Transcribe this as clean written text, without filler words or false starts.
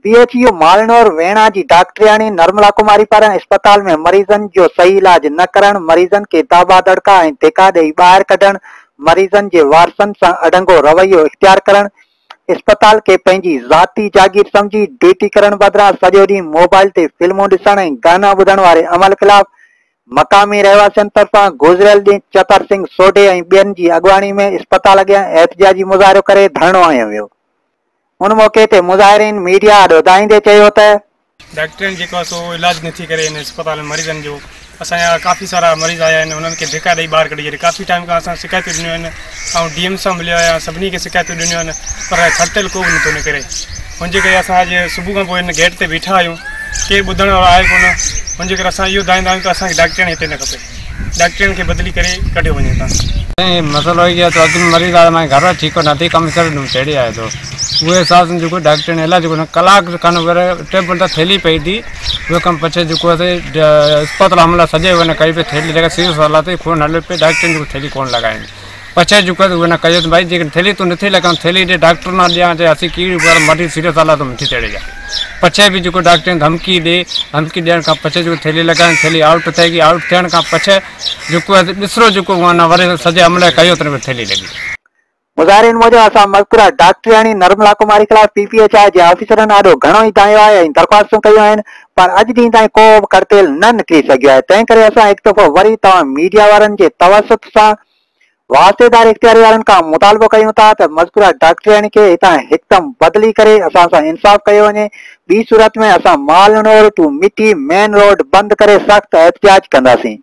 PHU मालनौर वेणा जी डॉक्टरियाणी निर्मला कुमारी पारां अस्पताल में मरीजन जो सही इलाज न करण, मरीजन के दाबा दड़का ऐं धिका ॾेई ॿाहिरि कढण, मरीजन जे वारसनि सां अडंगो रवैयो इख्तियार करण, अस्पताल के पंहिंजी ज़ाती जागीर समझी ड्यूटी करण बदिरां सॼो ॾींहुं मोबाइल ते फिल्मूं ॾिसण ऐं गाना ॿुधण वारे अमल खिलाफ़ मक़ामी रहवासियुनि तरफ़ां गुज़िरियल ॾींहुं चतर सिंह सोढे ऐं ॿियनि जी अॻवानी में अस्पताल अॻियां एहतिजाजी मुज़ाहिरो करे धरणो हंयो वियो। उन मौके ते मुज़ाहिरीन मीडिया ॾो ॿुधाईंदे चयो त डॉक्टरनि जेको सो इलाज नथी करे इन अस्पताल में मरीजन जो। असांजा काफ़ी सारा मरीज़ आया आहिनि, उन्हनि खे धिका ॾेई ॿाहिरि कढी छॾे। काफ़ी टाइम खां असां शिकायतूं ॾिनियूं आहिनि ऐं डीएम सां मिलियो आहियां, सभिनी खे शिकायतूं ॾिनियूं आहिनि, पर खर्तल को बि नथो निकिरे। हुनजे करे असां अॼु सुबुह खां पोइ हिन गेट ते बीठा आहियूं, केरु ॿुधण वारो आहे कोन। हुनजे करे असां इहो धाईंदा आहियूं त असांखे डॉक्टरनि हिते न खपे, डॉक्टरनि खे बदिली करे कढियो वञे था। मसलो ये तो अदम मरीज आ मैं घर ठीक नथी कम कर दूं तेड़ी आए तो उहे हिसाब से जो डॉक्टर ने इलाज को कलाक खान टेबल त थैली पई थी वो कम पछे जो अस्पताल हमला सजे वन कई पे थैली लगा सीरियस हालत खून हले पे डॉक्टर जो थैली कोन लगाए पछे जो वन कयो भाई जी थैली तू नथी लगा थैली दे डॉक्टर ना दिया जे असी की मरीज सीरियस हालत में थी तेड़े जा पछे भी जो डॉक्टर धमकी ॾियण खां पछे जो थैली लगाए थैली आउट थी आउट थियण खां पछे जो ॾिसरो जो वरी सजे हमले कयो त थैली लगी। मुज़ाहिरीन मूजिब असां मज़कूरा डॉक्टरियाणी निर्मला कुमारी खिलाफ़ पीपीएचआई जे ऑफिसरनि ॾाढो घणो ई धायो आहे ऐं दरख़्वास्तूं कयूं आहिनि, पर अॼु ॾींहं ताईं को बि करतेल न निकिरी सघियो आहे। तंहिं करे असां हिकु दफ़ो वरी तव्हां मीडिया वारनि जे तवसुत सां वास्तेदार इख्तियारी वारनि खां मुतालबो कयूं था त मज़कूरा डॉक्टरियाणी खे हितां हिकदमि बदिली करे असां सां इंसाफ़ कयो वञे। ॿी सूरत में असां मालनौर टू मिठी मेन रोड बंदि करे सख़्तु एहतिजाज कंदासीं।